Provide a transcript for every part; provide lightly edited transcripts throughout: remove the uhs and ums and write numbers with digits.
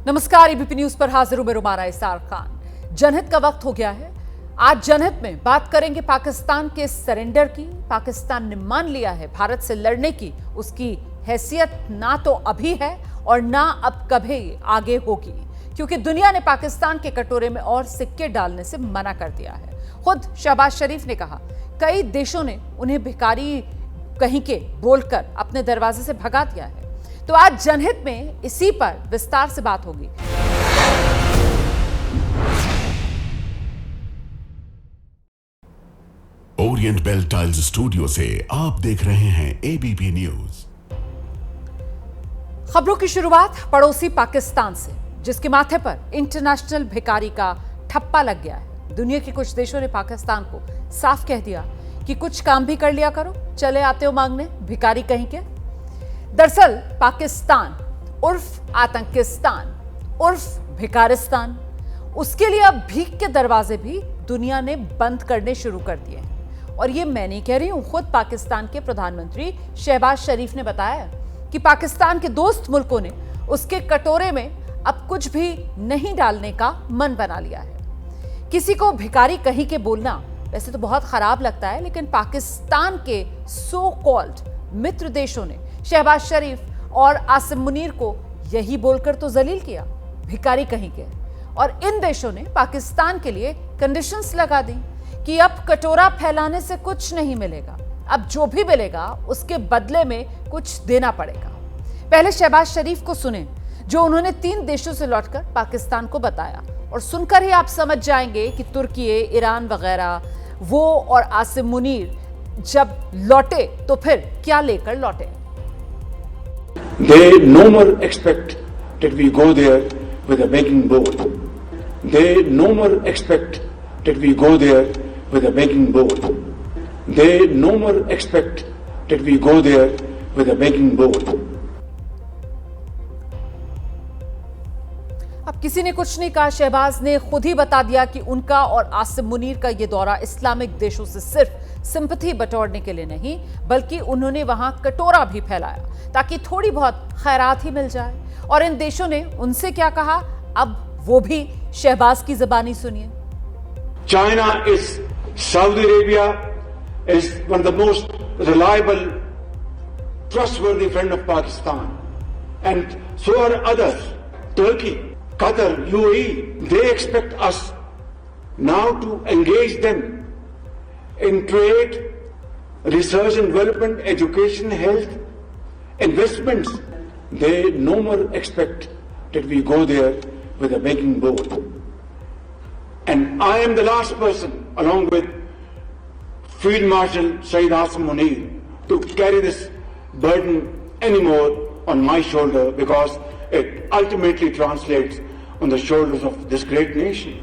नमस्कार, ABP news पर हाजिर हूं मैं रुमाना इसार खान। जनहित का वक्त हो गया है। आज जनहित में बात करेंगे पाकिस्तान के सरेंडर की। पाकिस्तान ने मान लिया है भारत से लड़ने की उसकी हैसियत ना तो अभी है और ना अब कभी आगे होगी, क्योंकि दुनिया ने पाकिस्तान के कटोरे में और सिक्के डालने से मना कर दिया है। खुद शहबाज शरीफ ने कहा कई देशों ने उन्हें भिखारी कहीं के बोलकर अपने दरवाजे से भगा दिया है। तो आज जनहित में इसी पर विस्तार से बात होगी। ओरिएंट बेल टाइल्स स्टूडियो से आप देख रहे हैं एबीपी न्यूज। खबरों की शुरुआत पड़ोसी पाकिस्तान से, जिसके माथे पर इंटरनेशनल भिखारी का ठप्पा लग गया है। दुनिया के कुछ देशों ने पाकिस्तान को साफ कह दिया कि कुछ काम भी कर लिया करो, चले आते हो मांगने भिखारी कहीं के। दरअसल पाकिस्तान उर्फ आतंकिस्तान उर्फ भिकारिस्तान, उसके लिए अब भीख के दरवाजे भी दुनिया ने बंद करने शुरू कर दिए हैं। और ये मैं नहीं कह रही हूं, खुद पाकिस्तान के प्रधानमंत्री शहबाज शरीफ ने बताया कि पाकिस्तान के दोस्त मुल्कों ने उसके कटोरे में अब कुछ भी नहीं डालने का मन बना लिया है। किसी को भिखारी कहीं के बोलना वैसे तो बहुत खराब लगता है, लेकिन पाकिस्तान के सो कॉल्ड मित्र देशों ने शहबाज शरीफ और आसिम मुनीर को यही बोलकर तो जलील किया, भिखारी कहीं के। और इन देशों ने पाकिस्तान के लिए कंडीशंस लगा दी कि अब कटोरा फैलाने से कुछ नहीं मिलेगा, अब जो भी मिलेगा उसके बदले में कुछ देना पड़ेगा। पहले शहबाज शरीफ को सुने, जो उन्होंने 3 देशों से लौटकर पाकिस्तान को बताया, और सुनकर ही आप समझ जाएंगे कि तुर्की, ईरान वगैरह वो और आसिम मुनीर जब लौटे तो फिर क्या लेकर लौटे। They no more expect that we go there with a begging bowl. They no more expect that we go there with a begging bowl. They no more expect that we go there with a begging bowl. अब किसी ने कुछ नहीं कहा, शहबाज ने खुद ही बता दिया कि उनका और आसिम मुनीर का यह दौरा इस्लामिक देशों से सिर्फ सिंपैथी बटोरने के लिए नहीं, बल्कि उन्होंने वहां कटोरा भी फैलाया ताकि थोड़ी बहुत खैरात ही मिल जाए। और इन देशों ने उनसे क्या कहा, अब वो भी शहबाज की ज़बानी सुनिए। China is Saudi Arabia is one of the most reliable, trustworthy friend of Pakistan, and so are others. Turkey, Qatar, UAE. They expect us now to engage them in trade, research and development, education, health, investments. They no more expect that we go there with a begging bowl. And I am the last person, along with Field Marshal Saeed Asim Munir, to carry this burden anymore on my shoulder, because it ultimately translates on the shoulders of this great nation.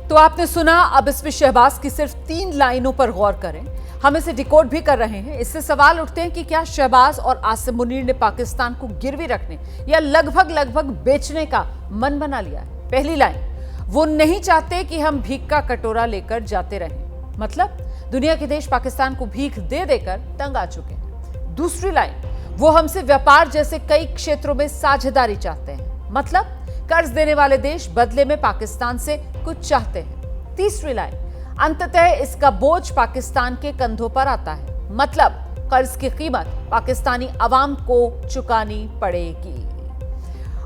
तो आपने सुना, अब इसमें शहबाज की सिर्फ 3 लाइनों पर गौर करें। हम इसे डिकोड भी कर रहे हैं। इससे सवाल उठते हैं कि क्या शहबाज और आसिम मुनीर ने पाकिस्तान को गिरवी रखने या लगभग बेचने का मन बना लिया है। पहली लाइन, वो नहीं चाहते कि हम भीख का कटोरा लेकर जाते रहें, मतलब दुनिया के देश पाकिस्तान को भीख दे देकर तंग आ चुके हैं। दूसरी लाइन, वो हमसे व्यापार जैसे कई क्षेत्रों में साझेदारी चाहते हैं, मतलब कर्ज देने वाले देश बदले में पाकिस्तान से कुछ चाहते हैं। तीसरी लाइन, अंततः इसका बोझ पाकिस्तान के कंधों पर आता है, मतलब कर्ज की कीमत पाकिस्तानी अवाम को चुकानी पड़ेगी।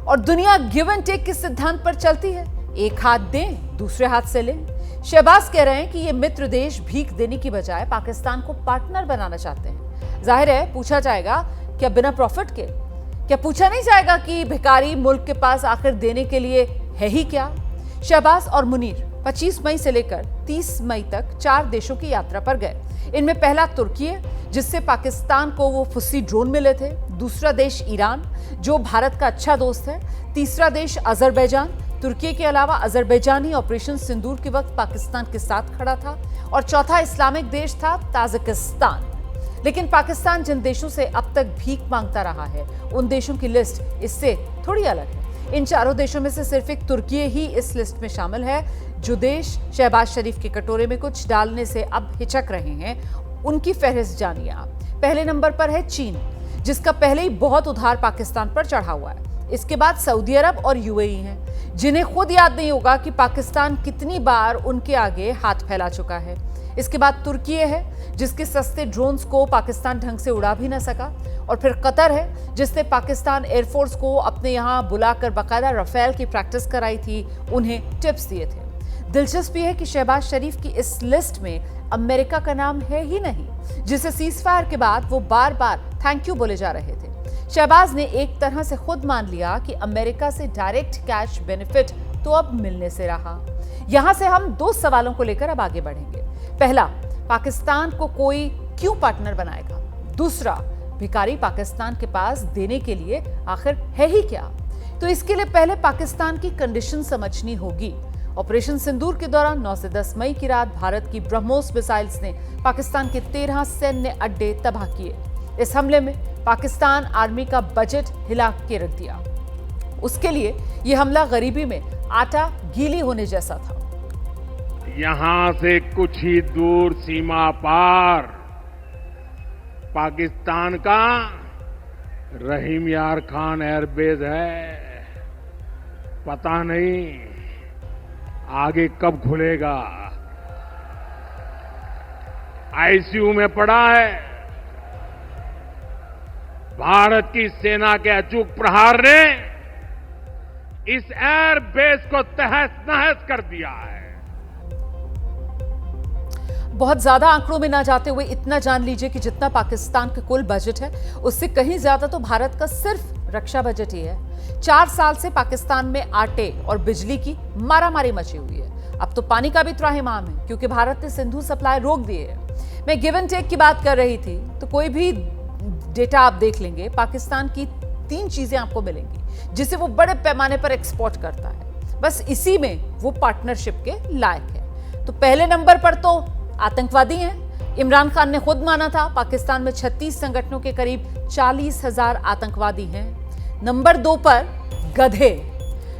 और दुनिया गिव एंड टेक के सिद्धांत पर चलती है, एक हाथ दें दूसरे हाथ से लें। शहबाज कह रहे हैं कि ये मित्र देश भीख देने की बजाय पाकिस्तान को पार्टनर बनाना चाहते हैं। जाहिर है पूछा जाएगा, क्या बिना प्रॉफिट के? क्या पूछा नहीं जाएगा कि भिखारी मुल्क के पास आखिर देने के लिए है ही क्या? शहबाज और मुनीर 25 मई से लेकर 30 मई तक 4 देशों की यात्रा पर गए। इनमें पहला तुर्की है, जिससे पाकिस्तान को वो फुस्सी ड्रोन मिले थे। दूसरा देश ईरान, जो भारत का अच्छा दोस्त है। तीसरा देश अजरबैजान, तुर्की के अलावा अजरबैजान ही ऑपरेशन सिंदूर के वक्त पाकिस्तान के साथ खड़ा था। और चौथा इस्लामिक देश था ताजिकिस्तान। लेकिन पाकिस्तान जिन देशों से अब तक भीख मांगता रहा है, उन देशों की लिस्ट इससे थोड़ी अलग है। इन 4 देशों में से सिर्फ एक तुर्की ही इस लिस्ट में शामिल है। जो देश शहबाज शरीफ के कटोरे में कुछ डालने से अब हिचक रहे हैं, उनकी फहरिस्त जानिए आप। पहले नंबर पर है चीन, जिसका पहले ही बहुत उधार पाकिस्तान पर चढ़ा हुआ है। इसके बाद सऊदी अरब और यूएई हैं, जिन्हें खुद याद नहीं होगा कि पाकिस्तान कितनी बार उनके आगे हाथ फैला चुका है। इसके बाद तुर्की है, जिसके सस्ते ड्रोन्स को पाकिस्तान ढंग से उड़ा भी न सका, और फिर कतर है, जिसने पाकिस्तान एयरफोर्स को अपने यहां बुलाकर बाकायदा राफेल की प्रैक्टिस कराई थी, उन्हें टिप्स दिए थे। दिलचस्प यह है कि शहबाज शरीफ की इस लिस्ट में अमेरिका का नाम है ही नहीं, जिसे सीजफायर के बाद वो बार बार थैंक यू बोले जा रहे थे। शहबाज ने एक तरह से खुद मान लिया कि अमेरिका से डायरेक्ट कैश बेनिफिट तो अब मिलने से रहा। यहां से हम 2 सवालों को लेकर अब आगे बढ़ेंगे। पहला, पाकिस्तान को कोई क्यों पार्टनर बनाएगा? दूसरा, भिखारी पाकिस्तान के पास देने के लिए आखिर है ही क्या? तो इसके लिए पहले पाकिस्तान की कंडीशन समझनी होगी। ऑपरेशन सिंदूर के दौरान 9 से 10 मई की रात भारत की ब्रह्मोस मिसाइल्स ने पाकिस्तान के 13 सैन्य अड्डे तबाह किए। इस हमले में पाकिस्तान आर्मी का बजट हिला के रख दिया। उसके लिए यह हमला गरीबी में आटा गीली होने जैसा था। यहां से कुछ ही दूर सीमा पार पाकिस्तान का रहीम यार खान एयरबेस है। पता नहीं आगे कब खुलेगा। आईसीयू में पड़ा है। भारत की सेना के अचूक प्रहार ने इस एयरबेस को तहस नहस कर दिया है। बहुत ज्यादा आंकड़ों में ना जाते हुए इतना जान लीजिए कि जितना पाकिस्तान का कुल बजट है, उससे कहीं ज्यादा तो भारत का सिर्फ रक्षा बजट ही है। 4 साल से पाकिस्तान में आटे और बिजली की मारामारी मची हुई है। अब तो पानी का भी त्राहिमाम है, क्योंकि भारत ने सिंधु सप्लाई रोक दिए है। मैं गिव एंड टेक की बात कर रही थी, तो कोई भी डेटा आप देख लेंगे, पाकिस्तान की 3 चीजें आपको मिलेंगी जिसे वो बड़े पैमाने पर एक्सपोर्ट करता है। बस इसी में वो पार्टनरशिप के लायक है। तो पहले नंबर पर तो आतंकवादी हैं। इमरान खान ने खुद माना था पाकिस्तान में 36 संगठनों के करीब 40,000 आतंकवादी हैं। नंबर 2 पर गधे।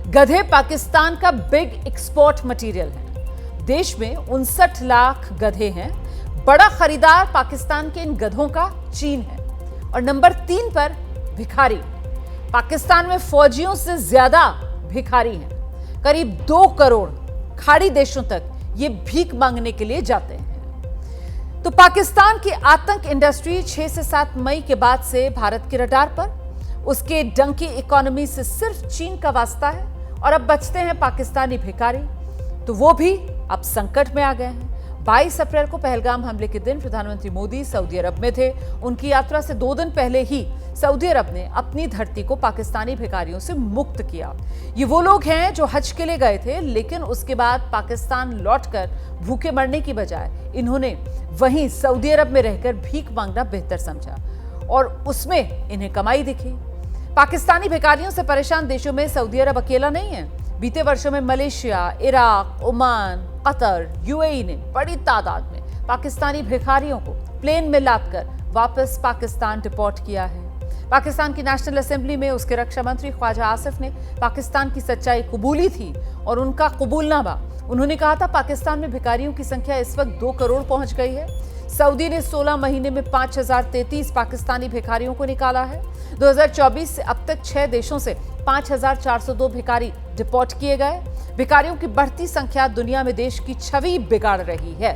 गधे पाकिस्तान का बिग एक्सपोर्ट मटेरियल है। देश में 59 लाख गधे हैं। बड़ा खरीदार पाकिस्तान के इन गधों का चीन है। और नंबर 3 पर भिखारी। पाकिस्तान में फौजियों से ज्यादा भिखारी हैं। करीब 2 करोड़ खाड़ी देशों तक ये भीख मांगने के लिए जाते हैं। तो पाकिस्तान की आतंक इंडस्ट्री 6 से 7 मई के बाद से भारत के रडार पर। उसके डंकी इकोनॉमी से सिर्फ चीन का वास्ता है, और अब बचते हैं पाकिस्तानी भिखारी, तो वो भी अब संकट में आ गए हैं। 22 अप्रैल को पहलगाम हमले के दिन प्रधानमंत्री मोदी सऊदी अरब में थे। उनकी यात्रा से 2 दिन पहले ही सऊदी अरब ने अपनी धरती को पाकिस्तानी भिखारियों से मुक्त किया। ये वो लोग हैं जो हज के लिए गए थे, लेकिन उसके बाद पाकिस्तान लौटकर भूखे मरने की बजाय इन्होंने वहीं सऊदी अरब में रहकर भीख मांगना बेहतर समझा, और उसमें इन्हें कमाई दिखी। पाकिस्तानी भिखारियों से परेशान देशों में सऊदी अरब अकेला नहीं है। बीते वर्षों में Malaysia, Iraq, Oman, Qatar, UAE ने बड़ी तादाद में पाकिस्तानी भिखारियों को प्लेन में लादकर वापस पाकिस्तान डिपोर्ट किया है। पाकिस्तान की नेशनल असेंबली में उसके रक्षा मंत्री ख्वाजा आसिफ ने पाकिस्तान की सच्चाई कबूली थी, और उनका कबूलनामा। उन्होंने कहा था पाकिस्तान में भिखारियों की संख्या इस वक्त 2 करोड़ पहुंच गई है। सऊदी ने 16 महीने में 5033 पाकिस्तानी भिखारियों को निकाला है। 2024 से अब तक 6 देशों से 5402 भिखारी डिपोर्ट किए गए। भिखारियों की बढ़ती संख्या दुनिया में देश की छवि बिगाड़ रही है।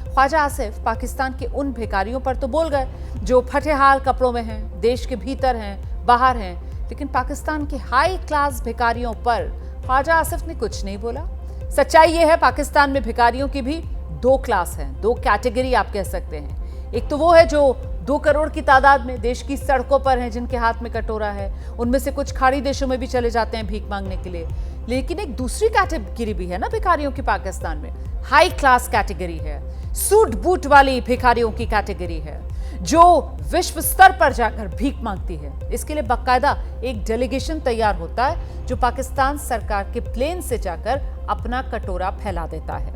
ख्वाजा आसिफ पाकिस्तान के उन भिखारियों पर तो बोल गए जो फटेहाल कपड़ों में हैं, देश के भीतर हैं, बाहर हैं, लेकिन पाकिस्तान के हाई क्लास भिखारियों पर ख्वाजा आसिफ ने कुछ नहीं बोला। सच्चाई यह है, पाकिस्तान में भिखारियों की भी 2 क्लास हैं, 2 कैटेगरी आप कह सकते हैं। एक तो वो है जो 2 करोड़ की तादाद में देश की सड़कों पर हैं, जिनके हाथ में कटोरा है। उनमें से कुछ खाड़ी देशों में भी चले जाते हैं भीख मांगने के लिए। लेकिन एक दूसरी कैटेगरी भी है ना भिखारियों की पाकिस्तान में, हाई क्लास कैटेगरी है, सूट बूट वाली भिखारियों की कैटेगरी है, जो विश्व स्तर पर जाकर भीख मांगती है। इसके लिए बाकायदा एक डेलीगेशन तैयार होता है, जो पाकिस्तान सरकार के प्लेन से जाकर अपना कटोरा फैला देता है।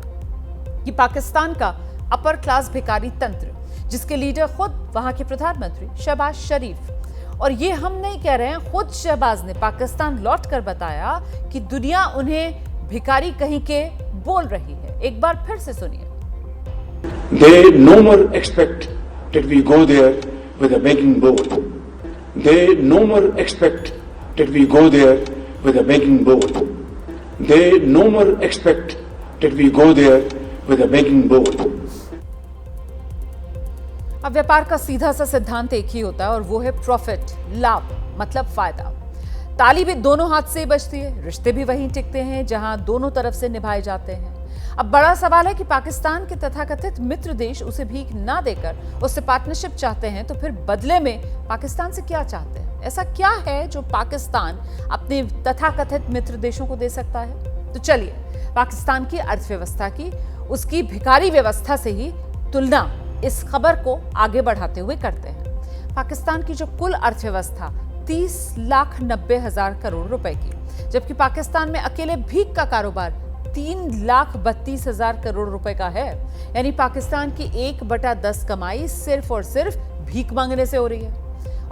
ये पाकिस्तान का अपर क्लास भिखारी तंत्र, जिसके लीडर खुद वहां के प्रधानमंत्री शहबाज शरीफ। और ये हम नहीं कह रहे हैं, खुद शहबाज ने पाकिस्तान लौटकर बताया कि दुनिया उन्हें भिखारी कहीं के बोल रही है। एक बार फिर से सुनिए। They no more expect that we go there with a begging bowl. They no more expect that we go there with a begging bowl. They no more expect that we go there with a begging bowl. अब व्यापार का सीधा सा सिद्धांत एक ही होता है और वो है प्रॉफिट, लाभ, मतलब फायदा। ताली भी दोनों हाथ से ही बजती है, रिश्ते भी वहीं टिकते हैं जहां दोनों तरफ से निभाए जाते हैं। अब बड़ा सवाल है कि पाकिस्तान के तथाकथित मित्र देश उसे भीख ना देकर उससे पार्टनरशिप चाहते हैं तो फिर बदले में पाकिस्तान से क्या चाहते हैं? ऐसा क्या है जो पाकिस्तान अपने तथाकथित मित्र देशों को दे सकता है? तो चलिए पाकिस्तान की अर्थव्यवस्था की उसकी भिखारी व्यवस्था से ही तुलना इस खबर को आगे बढ़ाते हुए करते हैं। पाकिस्तान की जो कुल अर्थव्यवस्था 30,90,000 करोड़ रुपए की, जबकि पाकिस्तान में अकेले भीख का कारोबार 3,32,000 करोड़ रुपए का है। यानी पाकिस्तान की 1/10 कमाई सिर्फ और सिर्फ भीख मांगने से हो रही है।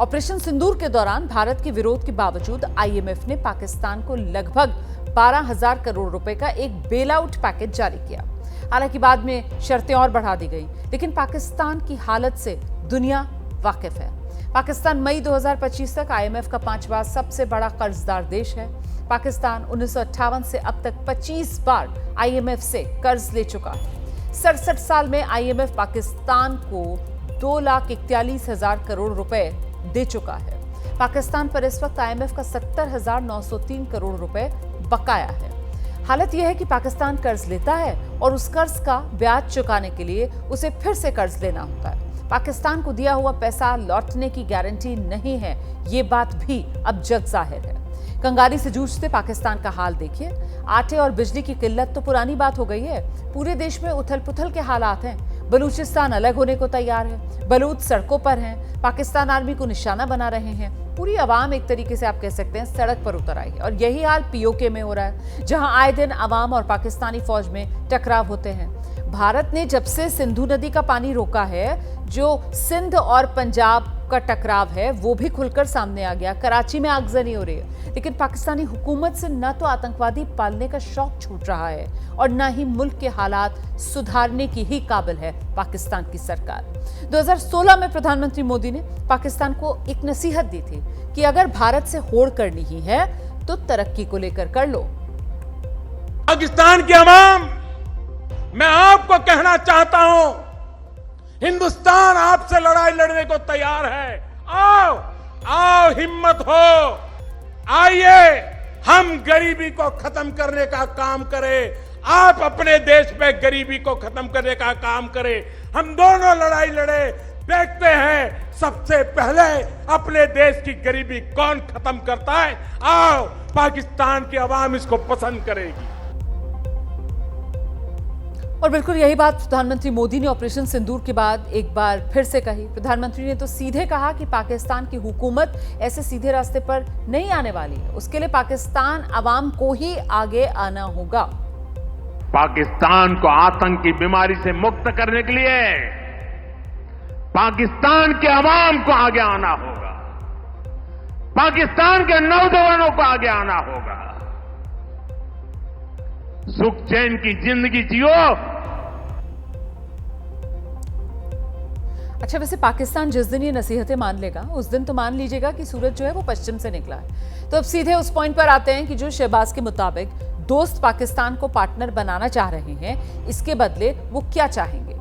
ऑपरेशन सिंदूर के दौरान भारत के विरोध के बावजूद आईएमएफ ने पाकिस्तान को लगभग 12,000 करोड़ रुपए का एक बेल आउट पैकेज जारी किया। हालांकि बाद में शर्तें और बढ़ा दी गई, लेकिन पाकिस्तान की हालत से दुनिया वाकिफ है। पाकिस्तान मई 2025 तक आईएमएफ का 5वां सबसे बड़ा कर्जदार देश है। पाकिस्तान 1958 से अब तक 25 बार आईएमएफ से कर्ज ले चुका है। 67 साल में आईएमएफ पाकिस्तान को 2,41,000 करोड़ रुपए दे चुका है। पाकिस्तान पर इस वक्त आईएमएफ का 70,903 करोड़ रुपए बकाया है। हालत यह है कि पाकिस्तान कर्ज लेता है और उस कर्ज का ब्याज चुकाने के लिए उसे फिर से कर्ज लेना होता है। पाकिस्तान को दिया हुआ पैसा लौटने की गारंटी नहीं है, ये बात भी अब जग जाहिर है। कंगाली से जूझते पाकिस्तान का हाल देखिए। आटे और बिजली की किल्लत तो पुरानी बात हो गई है। पूरे देश में उथल पुथल के हालात हैं। बलूचिस्तान अलग होने को तैयार है, बलूच सड़कों पर हैं, पाकिस्तान आर्मी को निशाना बना रहे हैं। पूरी आवाम एक तरीके से आप कह सकते हैं सड़क पर उतर आई है। और यही हाल पीओके में हो रहा है, जहां आए दिन आवाम और पाकिस्तानी फौज में टकराव होते हैं। भारत ने जब से सिंधु नदी का पानी रोका है, जो सिंध और पंजाब का टकराव है वो भी खुलकर सामने आ गया। कराची में आगजनी हो रही है, लेकिन पाकिस्तानी हुकूमत से न तो आतंकवादी पालने का शौक छूट रहा है और न ही मुल्क के हालात सुधारने की ही काबिल है पाकिस्तान की सरकार। 2016 में प्रधानमंत्री मोदी ने पाकिस्तान को एक नसीहत दी थी कि अगर भारत से होड़ करनी ही है तो तरक्की को लेकर कर लो। पाकिस्तान की अवाम, मैं आपको कहना चाहता हूं, हिंदुस्तान आपसे लड़ाई लड़ने को तैयार है। आओ आओ, हिम्मत हो, आइए हम गरीबी को खत्म करने का काम करें। आप अपने देश में गरीबी को खत्म करने का काम करें, हम दोनों लड़ाई लड़े। देखते हैं सबसे पहले अपने देश की गरीबी कौन खत्म करता है। आओ, पाकिस्तान की आवाम इसको पसंद करेगी। और बिल्कुल यही बात प्रधानमंत्री मोदी ने ऑपरेशन सिंदूर के बाद एक बार फिर से कही। प्रधानमंत्री ने तो सीधे कहा कि पाकिस्तान की हुकूमत ऐसे सीधे रास्ते पर नहीं आने वाली है। उसके लिए पाकिस्तान अवाम को ही आगे आना होगा। पाकिस्तान को आतंक की बीमारी से मुक्त करने के लिए पाकिस्तान के अवाम को आगे आना होगा, पाकिस्तान के नौजवानों को आगे आना होगा। सुख चैन की जिंदगी जियो। अच्छा, वैसे पाकिस्तान जिस दिन ये नसीहतें मान लेगा उस दिन तो मान लीजिएगा कि सूरज जो है वो पश्चिम से निकला है। तो अब सीधे उस पॉइंट पर आते हैं कि जो शहबाज के मुताबिक दोस्त पाकिस्तान को पार्टनर बनाना चाह रहे हैं, इसके बदले वो क्या चाहेंगे,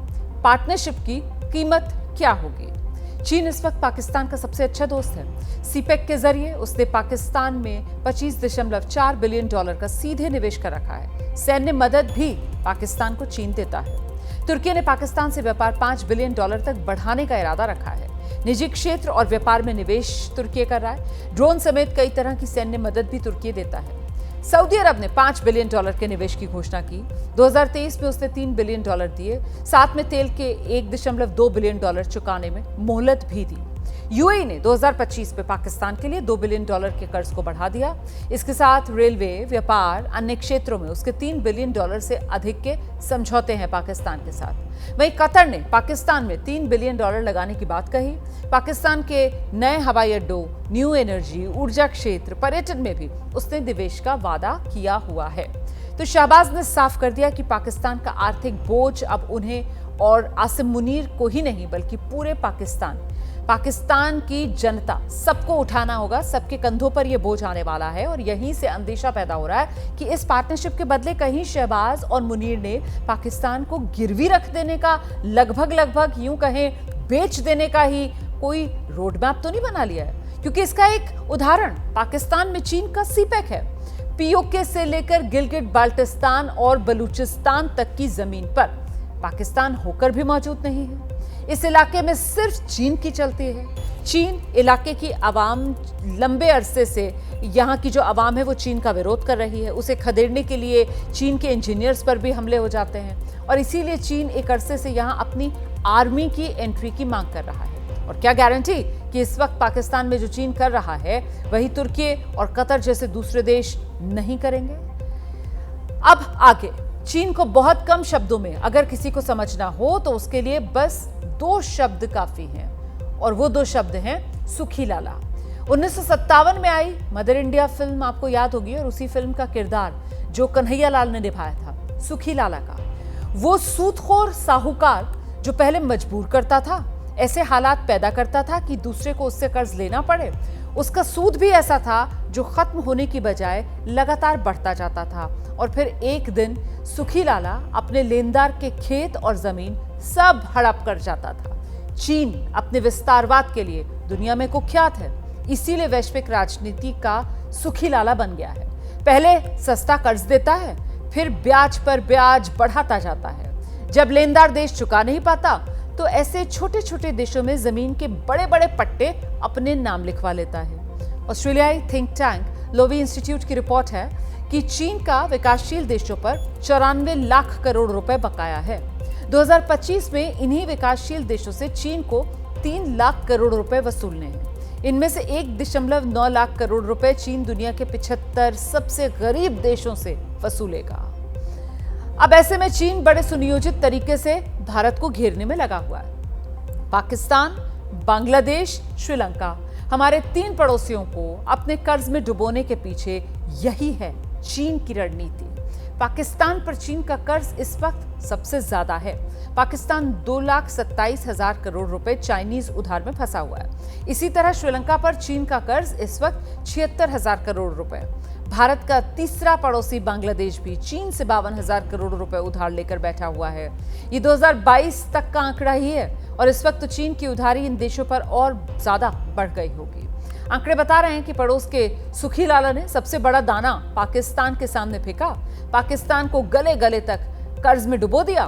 पार्टनरशिप की कीमत क्या होगी। चीन इस वक्त पाकिस्तान का सबसे अच्छा दोस्त है। सीपेक के जरिए उसने पाकिस्तान में $25.4 बिलियन का सीधे निवेश कर रखा है। सैन्य मदद भी पाकिस्तान को चीन देता है। तुर्की ने पाकिस्तान से व्यापार $5 बिलियन तक बढ़ाने का इरादा रखा है। निजी क्षेत्र और व्यापार में निवेश तुर्की कर रहा है। ड्रोन समेत कई तरह की सैन्य मदद भी तुर्की देता है। सऊदी अरब ने $5 बिलियन के निवेश की घोषणा की। 2023 में उसने $3 बिलियन दिए, साथ में तेल के $1.2 बिलियन चुकाने में मोहलत भी दी। यूएई ने 2025 में पाकिस्तान के लिए $2 बिलियन के कर्ज को बढ़ा दिया। इसके साथ रेलवे, व्यापार, अन्य क्षेत्रों में उसके $3 बिलियन से अधिक के समझौते हैं पाकिस्तान के साथ। वहीं कतर ने पाकिस्तान में $3 बिलियन लगाने की बात कही। पाकिस्तान के नए हवाई अड्डों, न्यू एनर्जी, ऊर्जा क्षेत्र, पर्यटन में भी उसने निवेश का वादा किया हुआ है। तो शहबाज ने साफ कर दिया कि पाकिस्तान का आर्थिक बोझ अब उन्हें और आसिम मुनीर को ही नहीं बल्कि पूरे पाकिस्तान पाकिस्तान की जनता सबको उठाना होगा, सबके कंधों पर यह बोझ आने वाला है और यहीं से अंदेशा पैदा हो रहा है कि इस पार्टनरशिप के बदले कहीं शहबाज और मुनीर ने पाकिस्तान को गिरवी रख देने का, लगभग यूं कहें बेच देने का ही कोई रोड मैप तो नहीं बना लिया है। क्योंकि इसका एक उदाहरण पाकिस्तान में चीन का सीपेक है। पीओके से लेकर गिलगिट बाल्टिस्तान और बलूचिस्तान तक की जमीन पर पाकिस्तान होकर भी मौजूद नहीं है। इस इलाके में सिर्फ चीन की चलती है। चीन इलाके की आवाम लंबे अरसे से, यहाँ की जो आवाम है वो चीन का विरोध कर रही है। उसे खदेड़ने के लिए चीन के इंजीनियर्स पर भी हमले हो जाते हैं और इसीलिए चीन एक अरसे से यहाँ अपनी आर्मी की एंट्री की मांग कर रहा है। और क्या गारंटी कि इस वक्त पाकिस्तान में जो चीन कर रहा है वही तुर्की और कतर जैसे दूसरे देश नहीं करेंगे। अब आगे चीन को बहुत कम शब्दों में अगर किसी को समझना हो तो उसके लिए बस 2 शब्द काफी हैं और वो 2 शब्द हैं सुखी लाला। 1957 में आई मदर इंडिया फिल्म आपको याद होगी और उसी फिल्म का किरदार जो कन्हैया लाल ने निभाया था, सुखी लाला का, वो सूदखोर साहूकार जो पहले मजबूर करता था, ऐसे हालात पैदा करता था कि दूसरे को उससे कर्ज लेना पड़े। उसका सूद भी ऐसा था जो खत्म होने की बजाय लगातार बढ़ता जाता था और फिर एक दिन सुखी लाला अपने लेनदार के खेत और जमीन सब हड़प कर जाता था। चीन अपने विस्तारवाद के लिए दुनिया में कुख्यात है, इसीलिए वैश्विक राजनीति का सुखी लाला बन गया है। पहले सस्ता कर्ज देता है, फिर ब्याज पर ब्याज बढ़ाता जाता है। जब लेनदार देश चुका नहीं पाता तो ऐसे छोटे छोटे देशों में जमीन के बड़े बड़े पट्टे अपने नाम लिखवा लेता है। ऑस्ट्रेलियाई थिंक टैंक लोवी इंस्टीट्यूट की रिपोर्ट है कि चीन का विकासशील देशों पर 94 लाख करोड़ रुपए बकाया है। 2025 में इन्हीं विकासशील देशों से चीन को 3 लाख करोड़ रुपए वसूलने हैं। इनमें से 1.9 लाख करोड़ रुपए चीन दुनिया के 75 सबसे गरीब देशों से वसूलेगा। अब ऐसे में चीन बड़े सुनियोजित तरीके से भारत को घेरने में लगा हुआ है। पाकिस्तान, बांग्लादेश, श्रीलंका, हमारे 3 पड़ोसियों को अपने कर्ज में डुबोने के पीछे यही है चीन की रणनीति। पाकिस्तान पर चीन का कर्ज इस वक्त सबसे ज्यादा है। पाकिस्तान 2,27,000 करोड़ रुपए चाइनीज उधार में फंसा हुआ है। इसी तरह श्रीलंका पर चीन का कर्ज इस वक्त 76,000 करोड़ रुपए। भारत का तीसरा पड़ोसी बांग्लादेश भी चीन से 52,000 करोड़ रुपए उधार लेकर बैठा हुआ है। ये 2022 तक का आंकड़ा ही है और इस वक्त तो चीन की उधारी इन देशों पर और ज्यादा बढ़ गई होगी। आंकड़े बता रहे हैं कि पड़ोस के सुखी लाला ने सबसे बड़ा दाना पाकिस्तान के सामने फेंका, पाकिस्तान को गले गले तक कर्ज में डुबो दिया।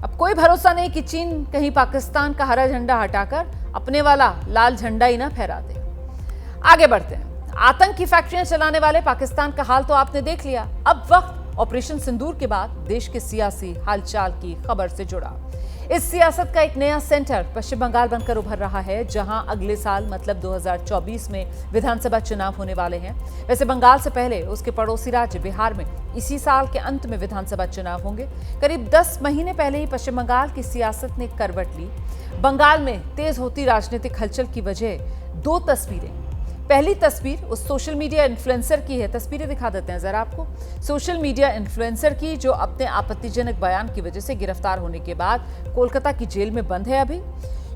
अब कोई भरोसा नहीं कि चीन कहीं पाकिस्तान का हरा झंडा हटाकर अपने वाला लाल झंडा ही ना फहरा दे। आगे बढ़ते हैं। आतंक की फैक्ट्रियां चलाने वाले पाकिस्तान का हाल तो आपने देख लिया। अब वक्त ऑपरेशन सिंदूर के बाद देश के सियासी हालचाल की खबर से जुड़ा। इस सियासत का एक नया सेंटर पश्चिम बंगाल बनकर उभर रहा है, जहां अगले साल मतलब 2024 में विधानसभा चुनाव होने वाले हैं। वैसे बंगाल से पहले उसके पड़ोसी राज्य बिहार में इसी साल के अंत में विधानसभा चुनाव होंगे। करीब 10 महीने पहले ही पश्चिम बंगाल की सियासत ने करवट ली। बंगाल में तेज होती राजनीतिक हलचल की वजह 2 तस्वीरें। पहली तस्वीर उस सोशल मीडिया इन्फ्लुएंसर की है, तस्वीरें दिखा देते हैं जरा आपको। सोशल मीडिया इन्फ्लुएंसर की जो अपने आपत्तिजनक बयान की वजह से गिरफ्तार होने के बाद कोलकाता की जेल में बंद है अभी।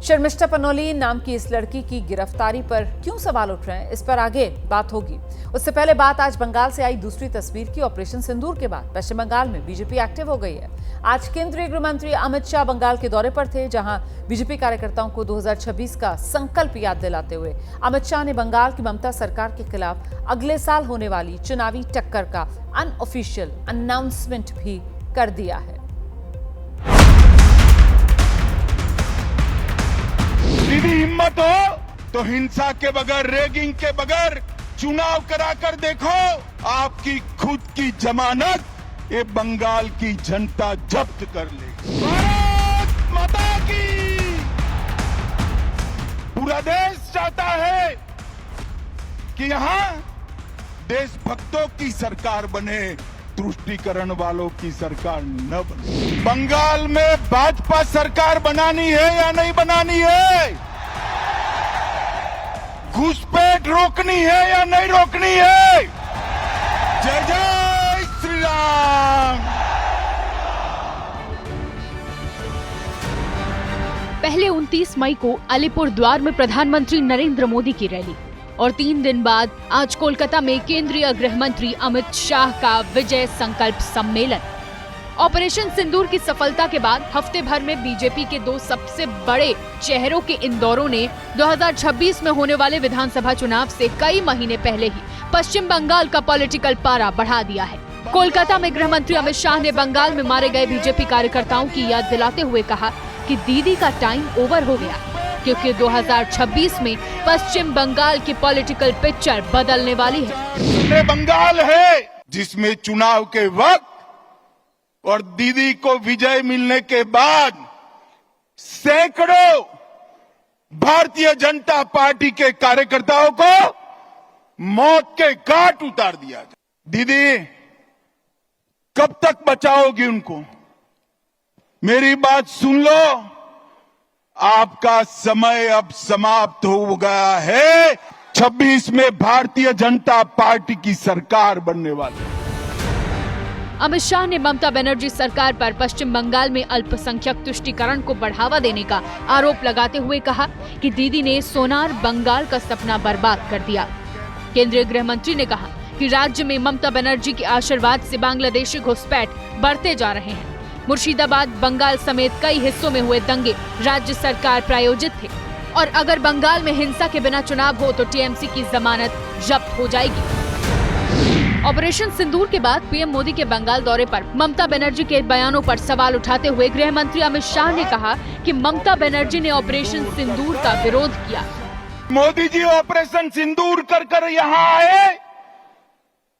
शर्मिष्ठा पनोली नाम की इस लड़की की गिरफ्तारी पर क्यों सवाल उठ रहे हैं, इस पर आगे बात होगी। उससे पहले बात आज बंगाल से आई दूसरी तस्वीर की। ऑपरेशन सिंदूर के बाद पश्चिम बंगाल में बीजेपी एक्टिव हो गई है। आज केंद्रीय गृह मंत्री अमित शाह बंगाल के दौरे पर थे, जहां बीजेपी कार्यकर्ताओं को 2026 का संकल्प याद दिलाते हुए अमित शाह ने बंगाल की ममता सरकार के खिलाफ अगले साल होने वाली चुनावी टक्कर का अनऑफिशियल अनाउंसमेंट भी कर दिया है। सीधी हिम्मत हो तो हिंसा के बगैर, रेगिंग के बगैर चुनाव कराकर देखो। आपकी खुद की जमानत ये बंगाल की जनता जब्त कर लेगी। भारत माता की! पूरा देश चाहता है कि यहां देशभक्तों की सरकार बने, तुष्टीकरण वालों की सरकार न बने। बंगाल में भाजपा सरकार बनानी है या नहीं बनानी है? घुसपैठ रोकनी है या नहीं रोकनी है? जय जय श्री राम। पहले उन 29 मई को अलीपुरद्वार में प्रधानमंत्री नरेंद्र मोदी की रैली और 3 दिन बाद आज कोलकाता में केंद्रीय गृह मंत्री अमित शाह का विजय संकल्प सम्मेलन। ऑपरेशन सिंदूर की सफलता के बाद हफ्ते भर में बीजेपी के 2 सबसे बड़े चेहरों के इन दौरों ने 2026 में होने वाले विधानसभा चुनाव से कई महीने पहले ही पश्चिम बंगाल का पॉलिटिकल पारा बढ़ा दिया है। कोलकाता में गृह मंत्री अमित शाह ने बंगाल में मारे गए बीजेपी कार्यकर्ताओं की याद दिलाते हुए कहा कि दीदी का टाइम ओवर हो गया, क्योंकि 2026 में पश्चिम बंगाल की पॉलिटिकल पिक्चर बदलने वाली है। ये बंगाल है जिसमें चुनाव के वक्त और दीदी को विजय मिलने के बाद सैकड़ों भारतीय जनता पार्टी के कार्यकर्ताओं को मौत के घाट उतार दिया जाए। दीदी कब तक बचाओगी उनको? मेरी बात सुन लो, आपका समय अब समाप्त हो गया है। 26 में भारतीय जनता पार्टी की सरकार बनने वाली है। अमित शाह ने ममता बनर्जी सरकार पर पश्चिम बंगाल में अल्पसंख्यक तुष्टीकरण को बढ़ावा देने का आरोप लगाते हुए कहा कि दीदी ने सोनार बंगाल का सपना बर्बाद कर दिया। केंद्रीय गृह मंत्री ने कहा कि राज्य में ममता बनर्जी के आशीर्वाद से बांग्लादेशी घुसपैठ बढ़ते जा रहे हैं। मुर्शिदाबाद, बंगाल समेत कई हिस्सों में हुए दंगे राज्य सरकार प्रायोजित थे और अगर बंगाल में हिंसा के बिना चुनाव हो तो टीएमसी की जमानत जब्त हो जाएगी। ऑपरेशन सिंदूर के बाद पीएम मोदी के बंगाल दौरे पर ममता बनर्जी के बयानों पर सवाल उठाते हुए गृह मंत्री अमित शाह ने कहा कि ममता बनर्जी ने ऑपरेशन सिंदूर का विरोध किया। मोदी जी ऑपरेशन सिंदूर कर यहाँ आए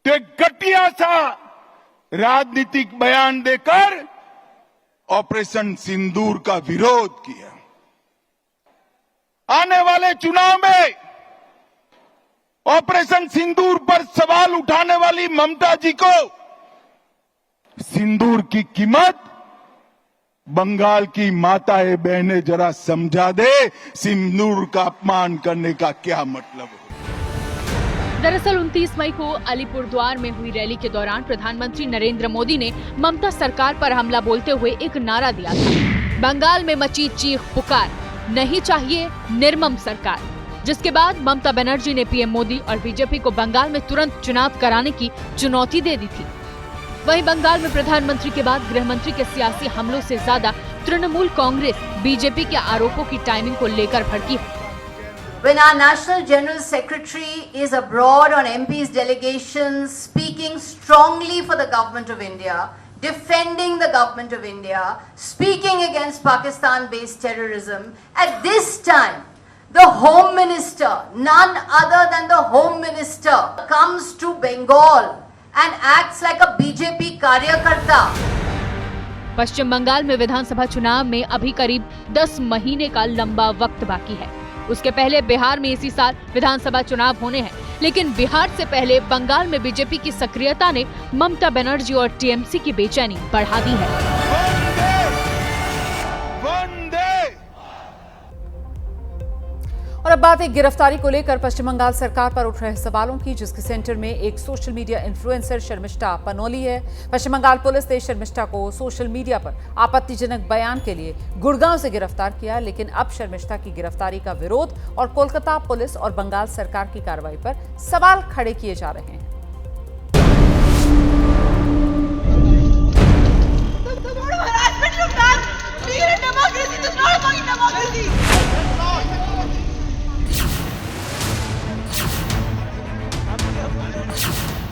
तो एक घटिया सा राजनीतिक बयान देकर ऑपरेशन सिंदूर का विरोध किया। आने वाले चुनाव में ऑपरेशन सिंदूर पर सवाल उठाने वाली ममता जी को सिंदूर की कीमत बंगाल की माताएं बहनें जरा समझा दे, सिंदूर का अपमान करने का क्या मतलब है। दरअसल 29 मई को अलीपुरद्वार में हुई रैली के दौरान प्रधानमंत्री नरेंद्र मोदी ने ममता सरकार पर हमला बोलते हुए एक नारा दिया था, बंगाल में मची चीख पुकार, नहीं चाहिए निर्मम सरकार। जिसके बाद ममता बनर्जी ने पीएम मोदी और बीजेपी को बंगाल में तुरंत चुनाव कराने की चुनौती दे दी थी। वहीं बंगाल में प्रधानमंत्री के बाद गृह मंत्री के सियासी हमलों से ज्यादा तृणमूल कांग्रेस बीजेपी के आरोपों की टाइमिंग को लेकर भड़की है। When our National General Secretary is abroad on MPs delegations, speaking strongly for the government of India, defending the government of India, speaking against Pakistan-based terrorism, at this time, the Home Minister, none other than the Home Minister, comes to Bengal and acts like a BJP karyakarta. पश्चिम बंगाल में विधानसभा चुनाव में अभी करीब 10 महीने का लंबा वक्त बाकी है। उसके पहले बिहार में इसी साल विधानसभा चुनाव होने हैं, लेकिन बिहार से पहले बंगाल में बीजेपी की सक्रियता ने ममता बनर्जी और टीएमसी की बेचैनी बढ़ा दी है। और अब बात एक गिरफ्तारी को लेकर पश्चिम बंगाल सरकार पर उठ रहे सवालों की, जिसके सेंटर में एक social media influencer Sharmistha Panoli है। पश्चिम बंगाल पुलिस ने शर्मिष्ठा को सोशल मीडिया पर आपत्तिजनक बयान के लिए गुड़गांव से गिरफ्तार किया, लेकिन अब शर्मिष्ठा की गिरफ्तारी का विरोध और कोलकाता पुलिस और बंगाल सरकार की कार्रवाई पर सवाल खड़े किए जा रहे हैं।